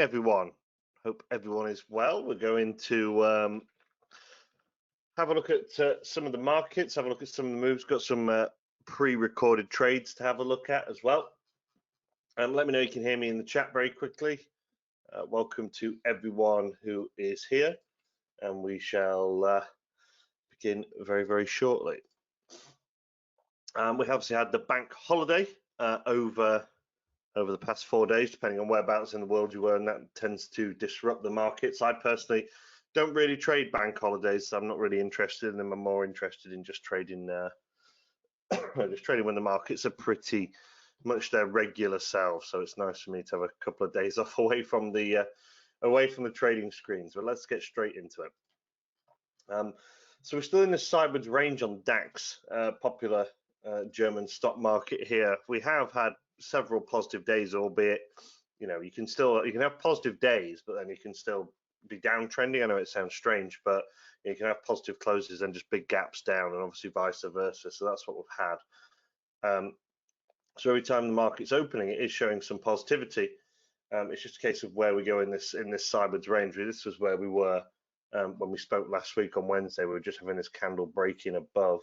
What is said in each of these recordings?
everyone. Hope everyone is well. We're going to have a look at some of the markets, have a look at some of the moves. Got some pre-recorded trades to have a look at as well. Let me know you can hear me in the chat very quickly. Welcome to everyone who is here, and we shall begin very, very shortly. We obviously had the bank holiday over the past 4 days, depending on whereabouts in the world you were, and that tends to disrupt the markets. I personally don't really trade bank holidays, so I'm not really interested in them. I'm more interested in just trading when the markets are pretty much their regular selves. So it's nice for me to have a couple of days off away from the trading screens. But let's get straight into it. So we're still in this sideways range on DAX, popular German stock market here. We have had several positive days, albeit you can have positive days, but then you can still be downtrending. I know it sounds strange, but you can have positive closes and just big gaps down, and obviously vice versa. So that's what we've had. So every time the market's opening, it is showing some positivity. It's just a case of where we go in this sideways range. This was where we were when we spoke last week on Wednesday. We were just having this candle breaking above,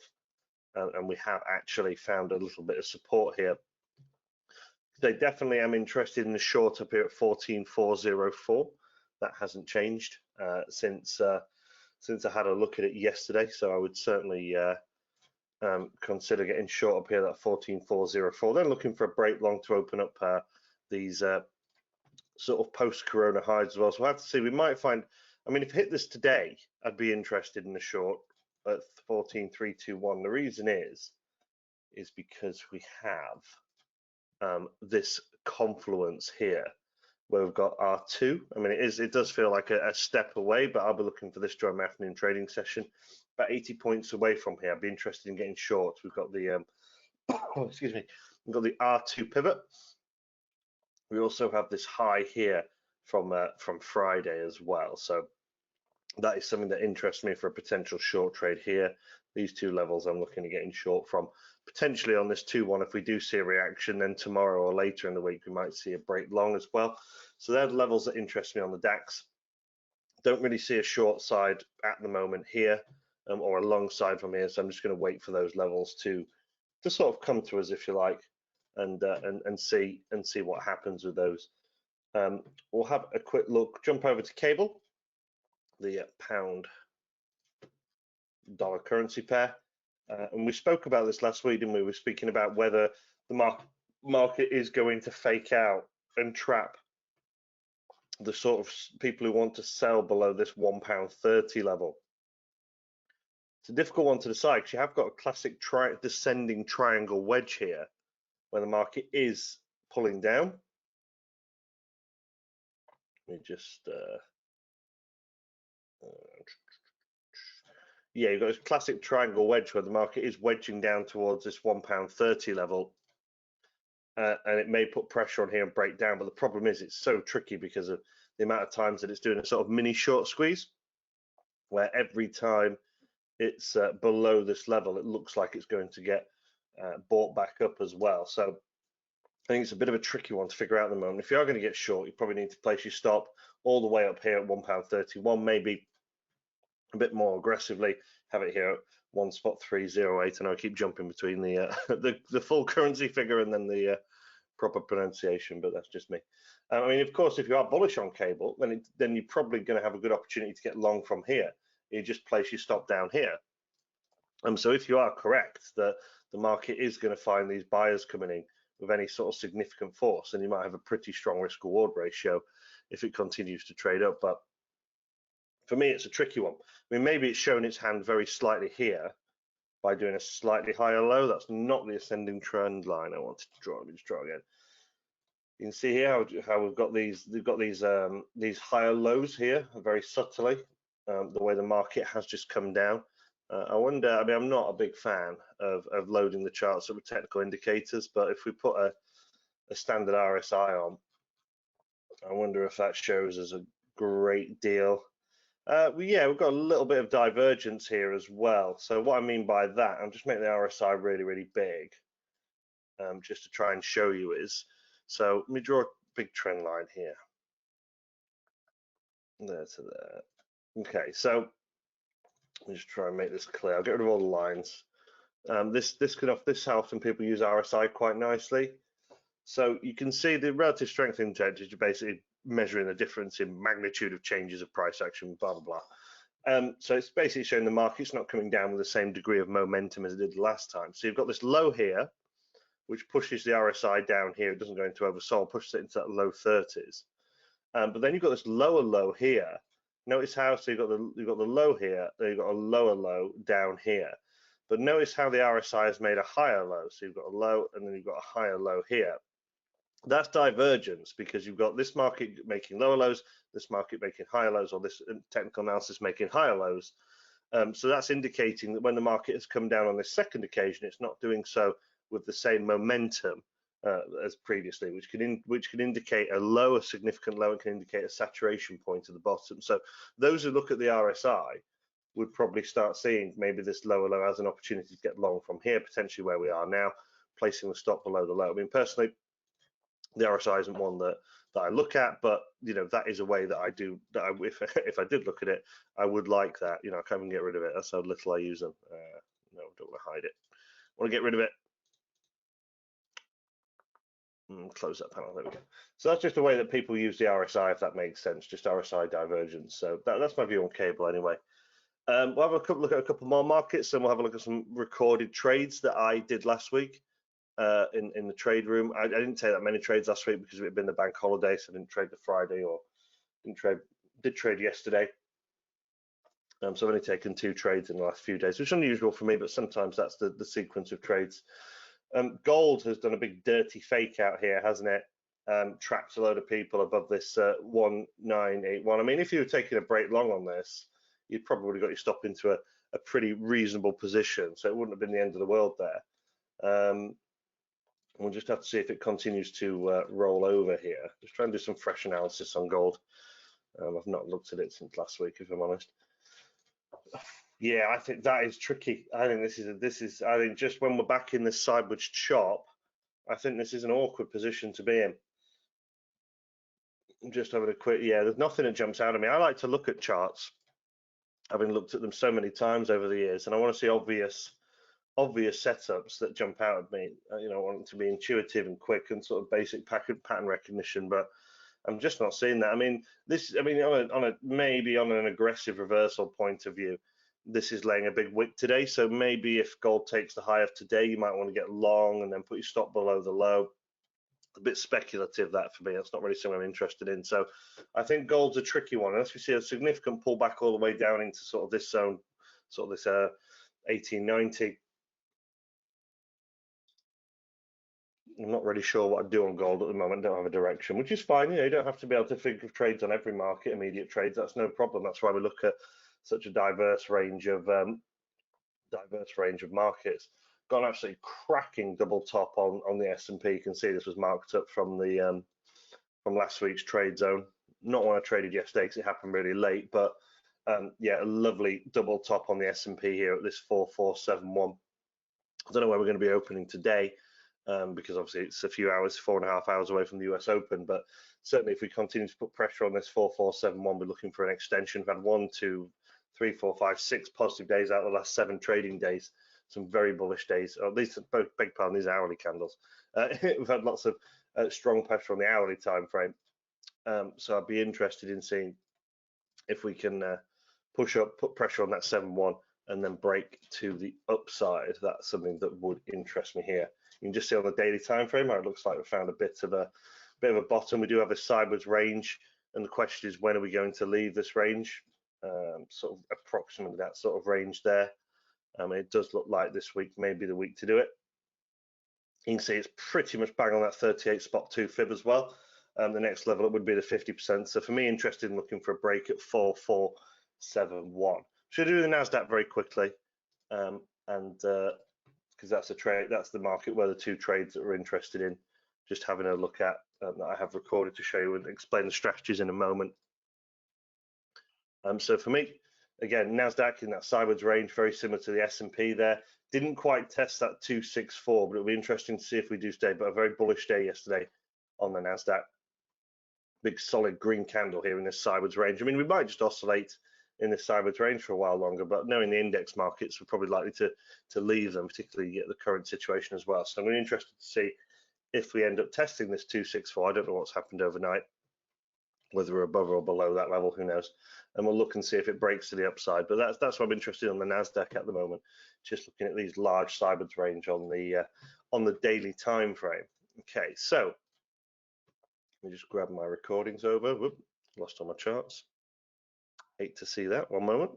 and we have actually found a little bit of support here. So definitely am interested in the short up here at 14,404. That hasn't changed since I had a look at it yesterday. So I would certainly consider getting short up here at 14,404. Then looking for a break long to open up these sort of post-corona highs as well. So we'll have to see. We might find. I mean, if we hit this today, I'd be interested in the short at 14,321. The reason is because we have this confluence here where we've got R2. I mean, it does feel like a step away, but I'll be looking for this during my afternoon trading session. About 80 points away from here. I'd be interested in getting short. We've got the excuse me, we've got the R2 pivot. We also have this high here from Friday as well. So that is something that interests me for a potential short trade here. These two levels I'm looking at getting short from. Potentially on this 2-1, if we do see a reaction, then tomorrow or later in the week we might see a break long as well. So they're the levels that interest me on the DAX. Don't really see a short side at the moment here, or a long side from here. So I'm just going to wait for those levels to sort of come to us, if you like, and see what happens with those. We'll have a quick look. Jump over to cable, the pound dollar currency pair. And we spoke about this last week, didn't we? We were speaking about whether the market is going to fake out and trap the sort of people who want to sell below this £1.30 level. It's a difficult one to decide because you have got a classic descending triangle wedge here where the market is pulling down. Let me just yeah, you've got this classic triangle wedge where the market is wedging down towards this £1.30 level, and it may put pressure on here and break down. But the problem is it's so tricky because of the amount of times that it's doing a sort of mini short squeeze, where every time it's below this level, it looks like it's going to get bought back up as well. So I think it's a bit of a tricky one to figure out at the moment. If you are going to get short, you probably need to place your stop all the way up here at £1.31, maybe a bit more aggressively, have it here at 1.308. I know I keep jumping between the the full currency figure and then the proper pronunciation, but that's just me. I mean, of course, if you are bullish on cable, then you're probably going to have a good opportunity to get long from here. You just place your stop down here. So if you are correct that the market is going to find these buyers coming in with any sort of significant force, then you might have a pretty strong risk reward ratio if it continues to trade up. But for me, it's a tricky one. I mean, maybe it's shown its hand very slightly here by doing a slightly higher low. That's not the ascending trend line I wanted to draw. Let me just draw again. You can see here how we've got these higher lows here very subtly. The way the market has just come down. I wonder. I mean, I'm not a big fan of loading the charts up with technical indicators, but if we put a standard RSI on, I wonder if that shows us a great deal. Yeah, we've got a little bit of divergence here as well. So what I mean by that, I'm just making the RSI really, really big, just to try and show you is. So let me draw a big trend line here. there to there. Okay, so let me just try and make this clear. I'll get rid of all the lines. This helps when people use RSI quite nicely. So you can see the relative strength index is basically measuring the difference in magnitude of changes of price action, blah, blah, blah. So it's basically showing the market's not coming down with the same degree of momentum as it did last time. So you've got this low here, which pushes the RSI down here. It doesn't go into oversold, pushes it into that low 30s. But then you've got this lower low here. Notice how, so you've got the low here, then you've got a lower low down here. But notice how the RSI has made a higher low. So you've got a low and then you've got a higher low here. That's divergence because you've got this market making lower lows, this market making higher lows, or this technical analysis making higher lows. So that's indicating that when the market has come down on this second occasion, it's not doing so with the same momentum as previously, which can indicate a lower significant low and can indicate a saturation point at the bottom. So those who look at the RSI would probably start seeing maybe this lower low as an opportunity to get long from here, potentially where we are now, placing the stop below the low. I mean, personally, the RSI isn't one that I look at, but you know, that is a way that I do. If I did look at it, I would like that. You know, I can't even get rid of it. That's how little I use them. No, don't want to hide it. Want to get rid of it. Close that panel. There we go. So that's just a way that people use the RSI, if that makes sense. Just RSI divergence. So that's my view on cable anyway. We'll have a look at a couple more markets, and we'll have a look at some recorded trades that I did last week. In the trade room. I didn't take that many trades last week because it had been the bank holiday, so I didn't trade the Friday or did trade yesterday. So I've only taken 2 trades in the last few days, which is unusual for me, but sometimes that's the sequence of trades. Gold has done a big dirty fake out here, hasn't it? Trapped a load of people above this 1981. I mean, if you were taking a break long on this, you'd probably would have got your stop into a pretty reasonable position, so it wouldn't have been the end of the world there. We'll just have to see if it continues to roll over here. Just try and do some fresh analysis on gold. I've not looked at it since last week, if I'm honest. Yeah, I think that is tricky. I think I think just when we're back in this sideways chop, I think this is an awkward position to be in. I'm just having a quick, yeah, there's nothing that jumps out at me. I like to look at charts, having looked at them so many times over the years, and I want to see obvious setups that jump out at me. You know, I want it to be intuitive and quick and sort of basic pattern recognition, but I'm just not seeing that. I mean, maybe on an aggressive reversal point of view, this is laying a big wick today. So maybe if gold takes the high of today, you might want to get long and then put your stop below the low. A bit speculative, that for me. That's not really something I'm interested in. So I think gold's a tricky one. Unless we see a significant pullback all the way down into sort of this zone, sort of this 1890. I'm not really sure what I'd do on gold at the moment. Don't have a direction, which is fine. You know, you don't have to be able to think of trades on every market, immediate trades. That's no problem. That's why we look at such a diverse range of markets. Got an absolutely cracking double top on the S&P. You can see this was marked up from the from last week's trade zone. Not one I traded yesterday because it happened really late, but yeah, a lovely double top on the S&P here at this 4471. I don't know where we're going to be opening today. Because obviously it's a few hours, 4.5 hours away from the US Open, but certainly if we continue to put pressure on this 4471, we're looking for an extension. We've had 1, 2, 3, 4, 5, 6 positive days out of the last 7 trading days. Some very bullish days, or at least, beg pardon, these hourly candles. We've had lots of strong pressure on the hourly time frame. So I'd be interested in seeing if we can push up, put pressure on that 7-1 and then break to the upside. That's something that would interest me here. You can just see on the daily time frame how it looks like we found a bit of a bottom. We do have a sideways range, and the question is, when are we going to leave this range? Sort of approximately that sort of range there. It does look like this week may be the week to do it. You can see it's pretty much bang on that 38.2 fib as well. The next level up would be the 50%. So for me, interested in looking for a break at 4471. Should do the Nasdaq very quickly, because that's a trade, that's the market where the 2 trades that we're interested in, just having a look at that I have recorded to show you and explain the strategies in a moment. So for me, again, Nasdaq in that sideways range, very similar to the S&P there. Didn't quite test that 264, but it'll be interesting to see if we do stay. But a very bullish day yesterday on the Nasdaq. big solid green candle here in this sideways range. I mean, we might just oscillate in this sideways range for a while longer, but knowing the index markets, we're probably likely to leave them, particularly at the current situation as well. So I'm really interested to see if we end up testing this 264. I don't know what's happened overnight, whether we're above or below that level, who knows. And we'll look and see if it breaks to the upside. But that's what I'm interested in on the Nasdaq at the moment, just looking at these large sideways range on the daily time frame. Okay, so let me just grab my recordings over. Whoop, lost all my charts. Hate to see that. One moment.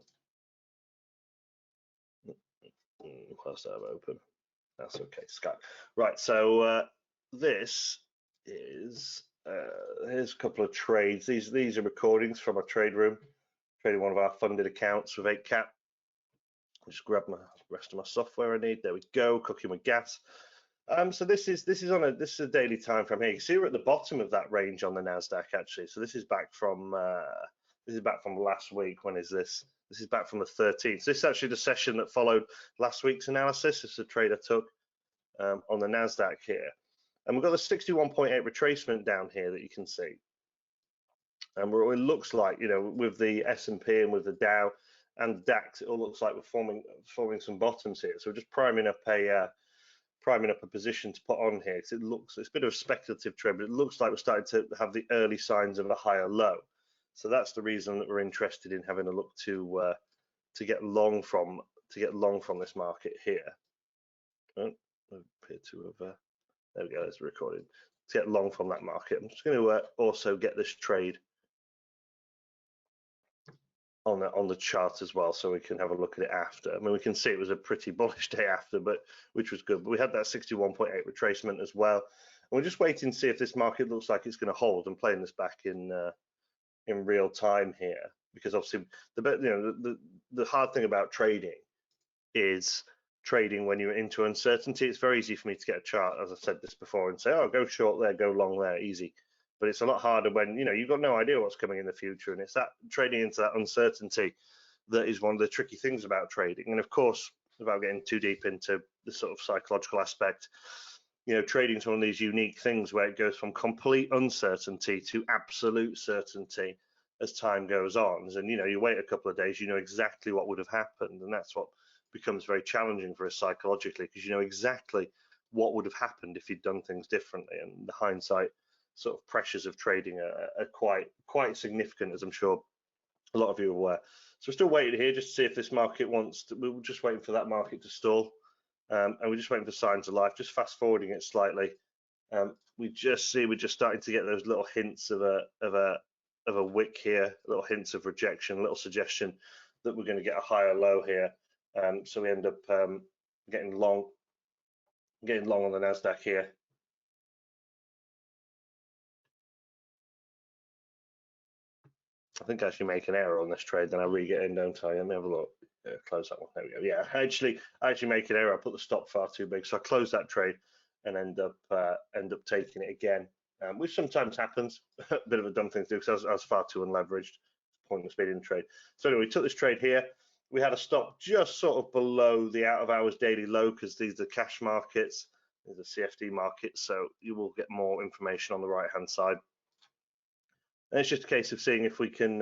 Whilst I'm open. That's okay, Skype. Right, so this is here's a couple of trades. These are recordings from a trade room, trading one of our funded accounts with 8cap. Just grab my rest of my software I need. There we go, cooking with gas. So this is a daily time frame here. You can see we're at the bottom of that range on the Nasdaq actually. So this is back from last week. When is this? This is back from the 13th. So this is actually the session that followed last week's analysis. It's a trade I took on the Nasdaq here, and we've got the 61.8 retracement down here that you can see. And it looks like, you know, with the S&P and with the Dow and the DAX, it all looks like we're forming some bottoms here. So we're just priming up a position to put on here, because it's a bit of a speculative trend, but it looks like we're starting to have the early signs of a higher low. So that's the reason that we're interested in having a look to get long from this market here. Oh, I appear to have there we go, there's the recording. To get long from that market. I'm just going to also get this trade on the chart as well, so we can have a look at it after. I mean, we can see it was a pretty bullish day after, but which was good. But we had that 61.8 retracement as well, and we're just waiting to see if this market looks like it's going to hold. And playing this back in real time here, because obviously the hard thing about trading is trading when you're into uncertainty. It's very easy for me to get a chart, as I've said this before, and say, oh, go short there, go long there, easy. But it's a lot harder when, you know, you've got no idea what's coming in the future, and it's that trading into that uncertainty that is one of the tricky things about trading. And of course, without getting too deep into the sort of psychological aspect, you know, trading is one of these unique things where it goes from complete uncertainty to absolute certainty as time goes on. And, you know, you wait a couple of days, you know exactly what would have happened, and that's what becomes very challenging for us psychologically, because you know exactly what would have happened if you'd done things differently. And the hindsight sort of pressures of trading are quite significant, as I'm sure a lot of you are aware. So we're still waiting here just to see if this market we're just waiting for that market to stall, and we're just waiting for signs of life. Just fast forwarding it slightly, we're just starting to get those little hints of a wick here, little hints of rejection, a little suggestion that we're going to get a higher low here. So we end up getting long on the Nasdaq here. I think I actually make an error on this trade, then I re-get in, don't I? Let me have a look. Close that one. There we go. Yeah, I actually make an error. I put the stop far too big, so I close that trade and end up taking it again, which sometimes happens. A bit of a dumb thing to do, because I was far too unleveraged. Pointless being in the trade. So anyway, we took this trade here. We had a stop just sort of below the out of hours daily low, because these are cash markets, these are CFD markets, so you will get more information on the right hand side. And it's just a case of seeing if we can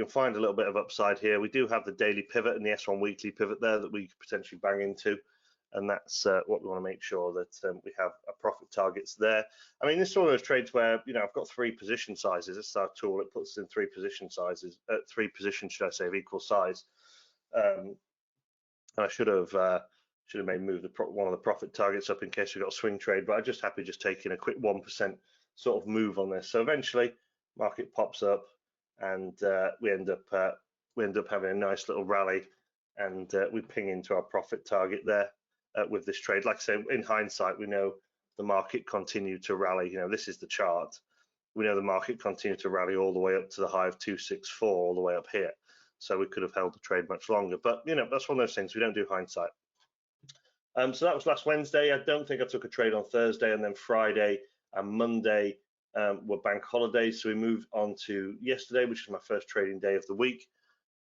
find a little bit of upside here. We do have the daily pivot and the S1 weekly pivot there that we could potentially bang into, and that's what we want to make sure that we have a profit targets there. I mean, this is one of those trades where, you know, I've got 3 position sizes. It's our tool. It puts us in 3 position sizes, 3 positions, should I say, of equal size. And I should have maybe moved one of the profit targets up in case we got a swing trade, but I'm just happy just taking a quick 1% sort of move on this. So eventually, market pops up, and we end up having a nice little rally, and we ping into our profit target there with this trade. Like I say, in hindsight, we know the market continued to rally. You know, this is the chart. We know the market continued to rally all the way up to the high of 264, all the way up here. So we could have held the trade much longer. But, you know, that's one of those things. We don't do hindsight. So that was last Wednesday. I don't think I took a trade on Thursday, and then Friday and Monday were bank holidays. So we moved on to yesterday, which is my first trading day of the week.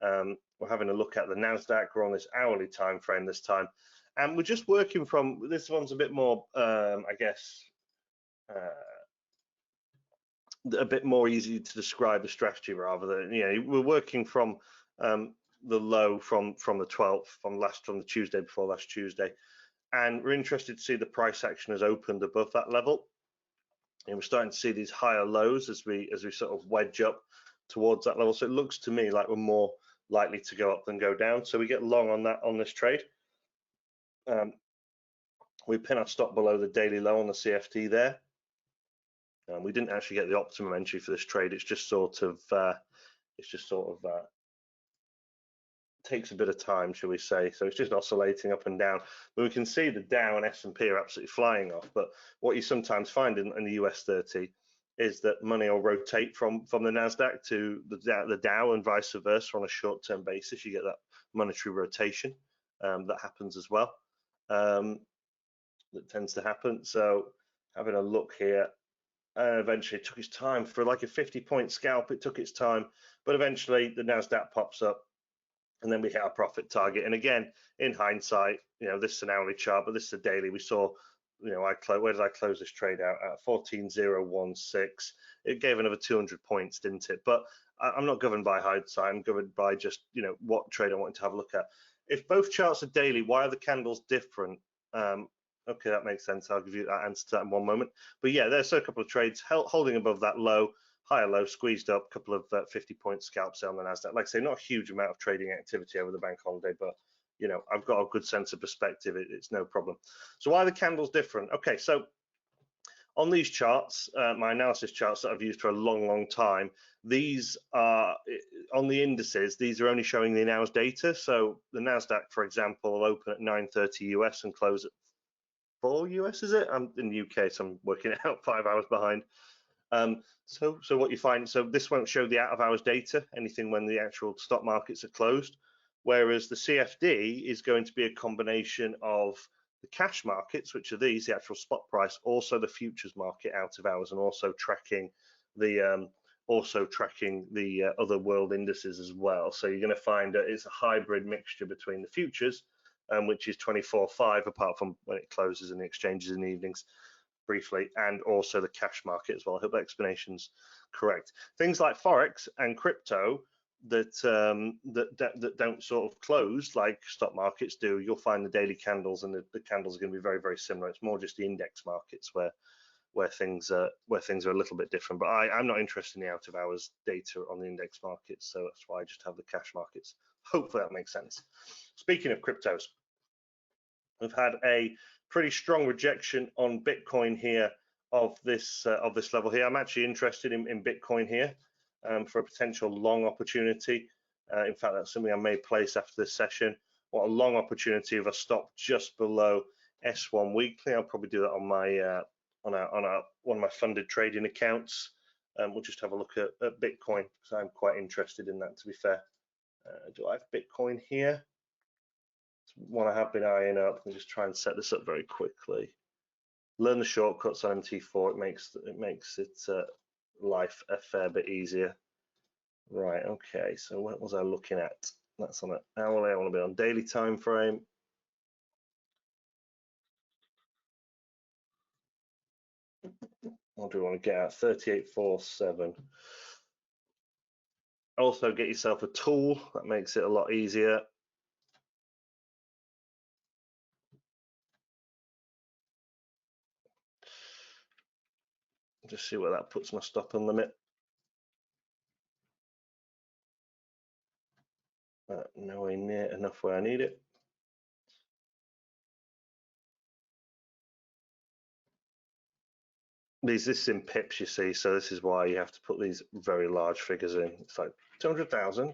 We're having a look at the Nasdaq. We're on this hourly time frame this time, and we're just working from, this one's a bit more, I guess, a bit more easy to describe the strategy rather than, we're working from the low from the 12th, from the Tuesday before last Tuesday, and we're interested to see the price action has opened above that level, and we're starting to see these higher lows as we sort of wedge up towards that level. So it looks to me like we're more likely to go up than go down. So we get long on this trade. We pin our stop below the daily low on the CFD there. We didn't actually get the optimum entry for this trade. It's just sort of takes a bit of time, shall we say. So it's just oscillating up and down. But we can see the Dow and S&P are absolutely flying off. But what you sometimes find in the US 30 is that money will rotate from the Nasdaq to the Dow and vice versa on a short-term basis. You get that monetary rotation that happens as well. That tends to happen. So having a look here, eventually it took its time for like a 50-point scalp. It took its time, but eventually the Nasdaq pops up, and then we hit our profit target. And again, in hindsight, this is an hourly chart, but this is a daily. We saw, where did I close this trade out at? 14,016. It gave another 200 points, didn't it? But I'm not governed by hindsight. I'm governed by just, what trade I want to have a look at. If both charts are daily, why are the candles different? Okay, that makes sense. I'll give you that answer to that in one moment. But yeah, there's a couple of trades holding above that low, higher low, squeezed up, a couple of 50-point scalps on the Nasdaq. Like I say, not a huge amount of trading activity over the bank holiday, but I've got a good sense of perspective. It's no problem. So why are the candles different? Okay, so on these charts, my analysis charts that I've used for a long time, these are on the indices. These are only showing the hour's data. So the Nasdaq, for example, will open at 9:30 US and close at 4 US. Is it? I'm in the UK, so I'm working it out 5 hours behind. So what you find, so this won't show the out of hours data, anything when the actual stock markets are closed, whereas the CFD is going to be a combination of the cash markets, which are these, the actual spot price, also the futures market out of hours, and also tracking the other world indices as well. So you're going to find that it's a hybrid mixture between the futures, which is 24/5, apart from when it closes in the exchanges in the evenings, briefly, and also the cash market as well. I hope that explanation's correct. Things like Forex and crypto that don't sort of close like stock markets do, you'll find the daily candles, and the candles are going to be very similar. It's more just the index markets where things are a little bit different. But I'm not interested in the out of hours data on the index markets, so that's why I just have the cash markets. Hopefully that makes sense. Speaking of cryptos, we've had a pretty strong rejection on Bitcoin here of this level here. I'm actually interested in Bitcoin here for a potential long opportunity. In fact, that's something I may place after this session. What a long opportunity if I stop just below S1 weekly. I'll probably do that on my one of my funded trading accounts. We'll just have a look at Bitcoin because I'm quite interested in that, to be fair. Do I have Bitcoin here? One I have been eyeing up. Let me just try and set this up very quickly. Learn the shortcuts on MT4. It makes life a fair bit easier. Right. Okay. So what was I looking at? That's on an hourly. I want to be on daily time frame. What do we want to get at? 38.47. Also, get yourself a tool. That makes it a lot easier. Just see where that puts my stop and limit. Nowhere near enough where I need it. This is in pips, you see, so this is why you have to put these very large figures in. It's like 200,000,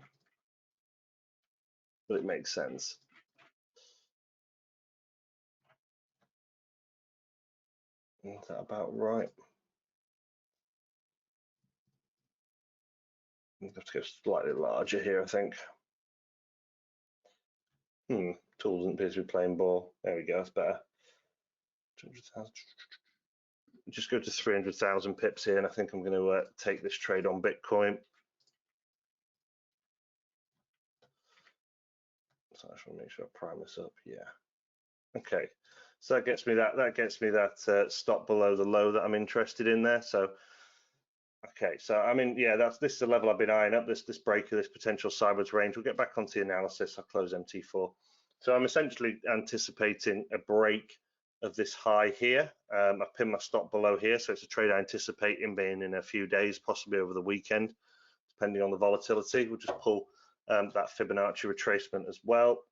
but it makes sense. Is that about right? I have to go slightly larger here, I think. Tool doesn't appear to be playing ball. There we go, that's better. 200,000. Just go to 300,000 pips here, and I think I'm going to take this trade on Bitcoin. So I just want to make sure I prime this up. Yeah. Okay. So that gets me that stop below the low that I'm interested in there. So Okay, so I mean, yeah, this is the level I've been eyeing up, this breaker, this potential sideways range. We'll get back onto the analysis. I'll close MT4. So I'm essentially anticipating a break of this high here. I've pinned my stop below here, so it's a trade I anticipate in being in a few days, possibly over the weekend, depending on the volatility. We'll just pull that Fibonacci retracement as well.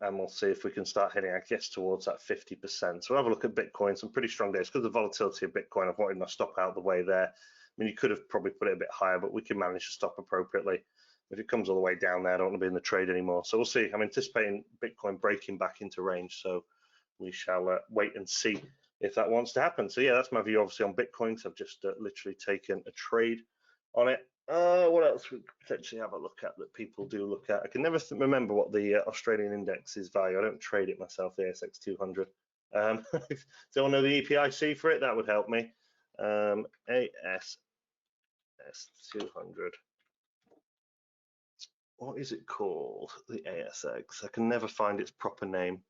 And we'll see if we can start heading, I guess, towards that 50%. So we'll have a look at Bitcoin, some pretty strong days. Because of the volatility of Bitcoin, I've wanted my stop out of the way there. I mean, you could have probably put it a bit higher, but we can manage to stop appropriately. If it comes all the way down there, I don't want to be in the trade anymore. So we'll see. I'm anticipating Bitcoin breaking back into range. So we shall wait and see if that wants to happen. So yeah, that's my view, obviously, on Bitcoin. So I've just literally taken a trade on it. What else we could potentially have a look at that people do look at? I can never remember what the Australian index is value. I don't trade it myself, the ASX 200. If someone know the EPIC for it, that would help me. ASX 200. What is it called? The ASX. I can never find its proper name.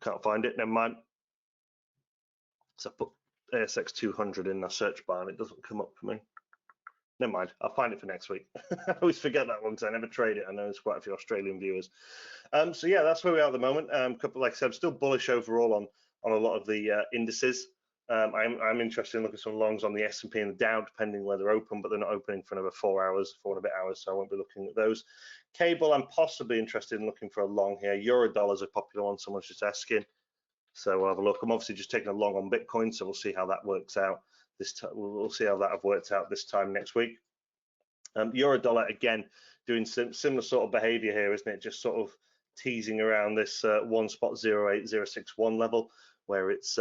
Can't find it. Never mind. So I put ASX 200 in the search bar and it doesn't come up for me. Never mind, I'll find it for next week. I always forget that one because I never trade it. I know there's quite a few Australian viewers. So yeah, that's where we are at the moment. Like I said, I'm still bullish overall on a lot of the indices. I'm interested in looking at some longs on the S&P and the Dow, depending where they're open, but they're not opening for another 4 and a bit hours, so I won't be looking at those. Cable, I'm possibly interested in looking for a long here. Euro-dollar is a popular one, someone's just asking. So we'll have a look. I'm obviously just taking a long on Bitcoin, so we'll see how that works out. This time, we'll see how that have worked out this time next week. Euro dollar again doing similar sort of behavior here, isn't it? Just sort of teasing around this 1.08061 level, where it's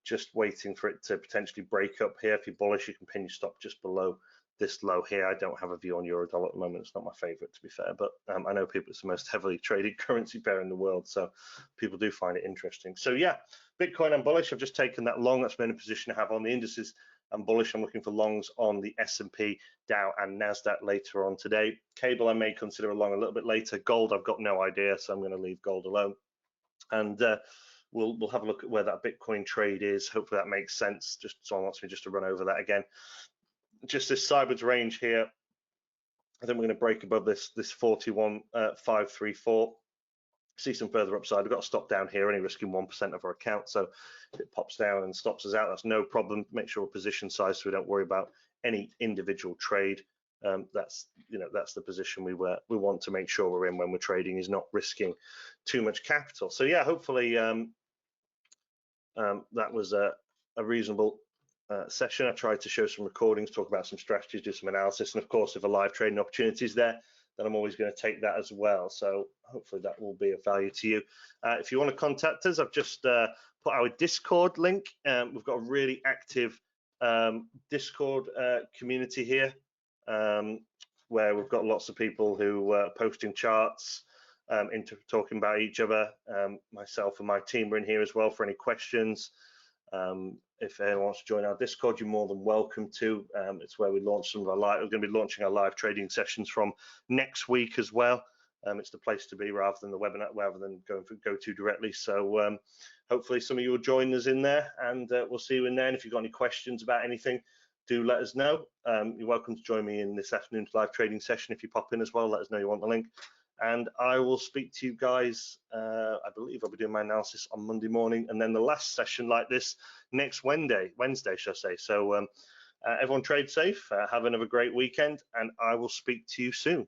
just waiting for it to potentially break up here. If you're bullish, you can pin your stop just below this low here. I don't have a view on euro dollar at the moment. It's not my favorite, to be fair, but I know people, it's the most heavily traded currency pair in the world, so people do find it interesting. So yeah, Bitcoin, I'm bullish. I've just taken that long. That's been a position to have on the indices. I'm bullish. I'm looking for longs on the S&P, Dow, and Nasdaq later on today. Cable, I may consider a long a little bit later. Gold, I've got no idea, so I'm going to leave gold alone. And we'll have a look at where that Bitcoin trade is. Hopefully that makes sense. Just someone wants me just to run over that again. Just this sideways range here. I think we're going to break above this 41.534. See some further upside. We've got to stop down here, only risking 1% of our account. So if it pops down and stops us out, that's no problem. Make sure we're position size so we don't worry about any individual trade. That's the position we want to make sure we're in when we're trading, is not risking too much capital. So yeah, hopefully that was a reasonable session. I tried to show some recordings, talk about some strategies, do some analysis, and of course, if a live trading opportunity is there, then I'm always going to take that as well. So hopefully that will be of value to you. If you want to contact us, I've just put our Discord link. We've got a really active Discord community here, where we've got lots of people who are posting charts, into talking about each other. Myself and my team are in here as well for any questions. If anyone wants to join our Discord, you're more than welcome to. It's where we launch some of our live. We're going to be launching our live trading sessions from next week as well. It's the place to be rather than the webinar, rather than going for go-to directly. So hopefully some of you will join us in there, and we'll see you in there. And if you've got any questions about anything, do let us know. You're welcome to join me in this afternoon's live trading session. If you pop in as well, let us know you want the link. And I will speak to you guys, I believe I'll be doing my analysis on Monday morning, and then the last session like this next Wednesday, should I say. So everyone trade safe, have another great weekend, and I will speak to you soon.